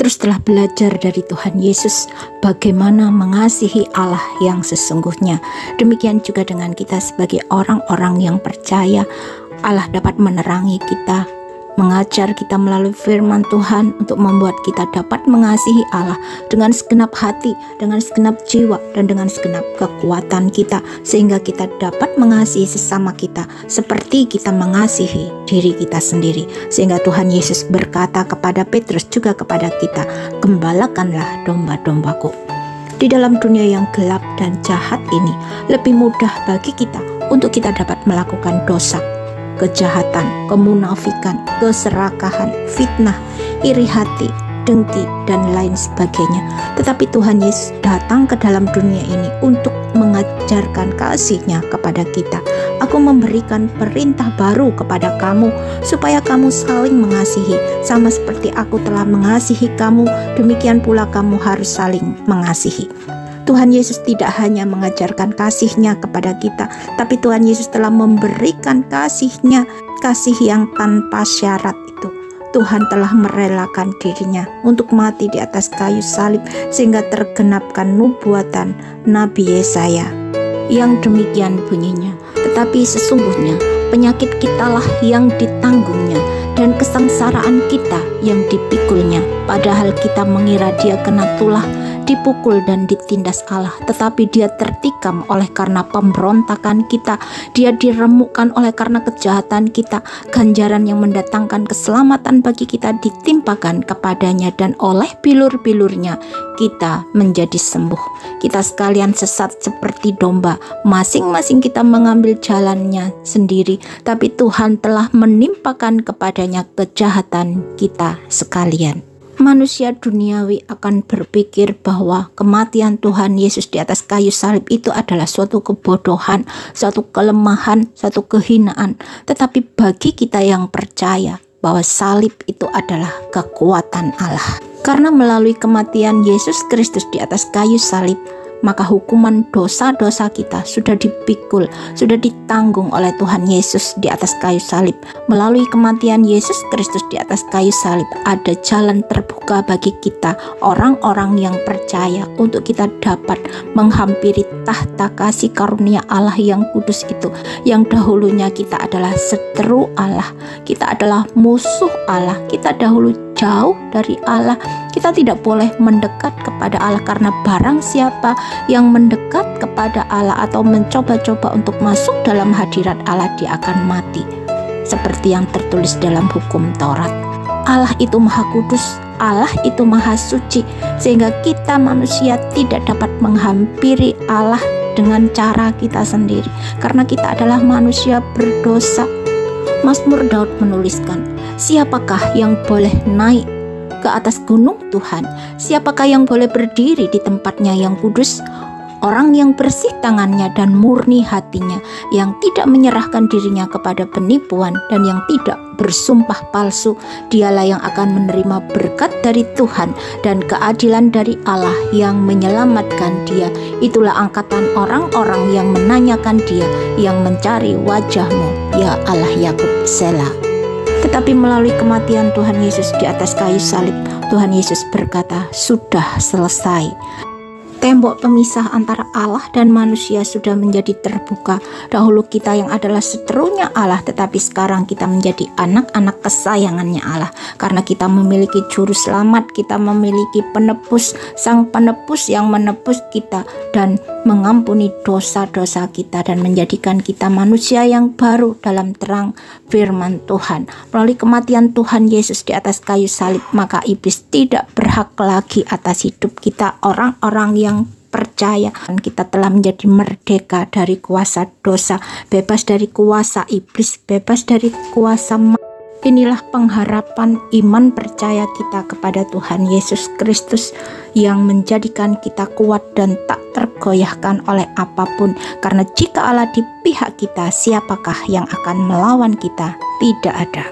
Petrus telah belajar dari Tuhan Yesus bagaimana mengasihi Allah yang sesungguhnya. Demikian juga dengan kita sebagai orang-orang yang percaya. Allah dapat menerangi kita, mengajar kita melalui firman Tuhan untuk membuat kita dapat mengasihi Allah dengan segenap hati, dengan segenap jiwa, dan dengan segenap kekuatan kita, sehingga kita dapat mengasihi sesama kita seperti kita mengasihi diri kita sendiri. Sehingga Tuhan Yesus berkata kepada Petrus juga kepada kita, "Gembalakanlah domba-dombaku." Di dalam dunia yang gelap dan jahat ini, lebih mudah bagi kita untuk kita dapat melakukan dosa, kejahatan, kemunafikan, keserakahan, fitnah, iri hati, dengki, dan lain sebagainya. Tetapi Tuhan Yesus datang ke dalam dunia ini untuk mengajarkan kasih-Nya kepada kita. "Aku memberikan perintah baru kepada kamu, supaya kamu saling mengasihi. Sama seperti aku telah mengasihi kamu, demikian pula kamu harus saling mengasihi." Tuhan Yesus tidak hanya mengajarkan kasih-Nya kepada kita, tapi Tuhan Yesus telah memberikan kasih-Nya, kasih yang tanpa syarat itu. Tuhan telah merelakan diri-Nya untuk mati di atas kayu salib, sehingga tergenapkan nubuatan Nabi Yesaya yang demikian bunyinya, "Tetapi sesungguhnya penyakit kitalah yang ditanggungnya, dan kesengsaraan kita yang dipikulnya. Padahal kita mengira Dia kena tulah, dipukul dan ditindas Allah, tetapi Dia tertikam oleh karena pemberontakan kita, Dia diremukkan oleh karena kejahatan kita. Ganjaran yang mendatangkan keselamatan bagi kita ditimpakan kepadanya, dan oleh bilur-bilurnya kita menjadi sembuh. Kita sekalian sesat seperti domba, masing-masing kita mengambil jalannya sendiri, tapi Tuhan telah menimpakan kepadanya kejahatan kita sekalian." Manusia duniawi akan berpikir bahwa kematian Tuhan Yesus di atas kayu salib itu adalah suatu kebodohan, suatu kelemahan, suatu kehinaan. Tetapi bagi kita yang percaya bahwa salib itu adalah kekuatan Allah. Karena melalui kematian Yesus Kristus di atas kayu salib, maka hukuman dosa-dosa kita sudah dipikul, sudah ditanggung oleh Tuhan Yesus di atas kayu salib. Melalui kematian Yesus Kristus di atas kayu salib, ada jalan terbuka bagi kita, orang-orang yang percaya, untuk kita dapat menghampiri tahta kasih karunia Allah yang kudus itu. Yang dahulunya kita adalah seteru Allah, kita adalah musuh Allah, kita dahulu jauh dari Allah. Kita tidak boleh mendekat kepada Allah, karena barang siapa yang mendekat kepada Allah atau mencoba-coba untuk masuk dalam hadirat Allah, dia akan mati. Seperti yang tertulis dalam hukum Taurat. Allah itu maha kudus, Allah itu maha suci, sehingga kita manusia tidak dapat menghampiri Allah dengan cara kita sendiri, karena kita adalah manusia berdosa. Mazmur Daud menuliskan, "Siapakah yang boleh naik ke atas gunung Tuhan? Siapakah yang boleh berdiri di tempatnya yang kudus? Orang yang bersih tangannya dan murni hatinya, yang tidak menyerahkan dirinya kepada penipuan dan yang tidak bersumpah palsu. Dialah yang akan menerima berkat dari Tuhan dan keadilan dari Allah yang menyelamatkan dia. Itulah angkatan orang-orang yang menanyakan dia, yang mencari wajah-Mu, ya Allah Yakub, Selah." Tetapi melalui kematian Tuhan Yesus di atas kayu salib, Tuhan Yesus berkata, "Sudah selesai." Tembok pemisah antara Allah dan manusia sudah menjadi terbuka. Dahulu kita yang adalah seterunya Allah, tetapi sekarang kita menjadi anak-anak kesayangannya Allah. Karena kita memiliki juru selamat, kita memiliki penebus, sang penebus yang menebus kita dan mengampuni dosa-dosa kita dan menjadikan kita manusia yang baru dalam terang firman Tuhan. Melalui kematian Tuhan Yesus di atas kayu salib, maka iblis tidak berhak lagi atas hidup kita, orang-orang yang percaya. Kita telah menjadi merdeka dari kuasa dosa, bebas dari kuasa iblis, bebas dari kuasa Inilah pengharapan iman percaya kita kepada Tuhan Yesus Kristus yang menjadikan kita kuat dan tak tergoyahkan oleh apapun. Karena jika Allah di pihak kita, siapakah yang akan melawan kita? Tidak ada.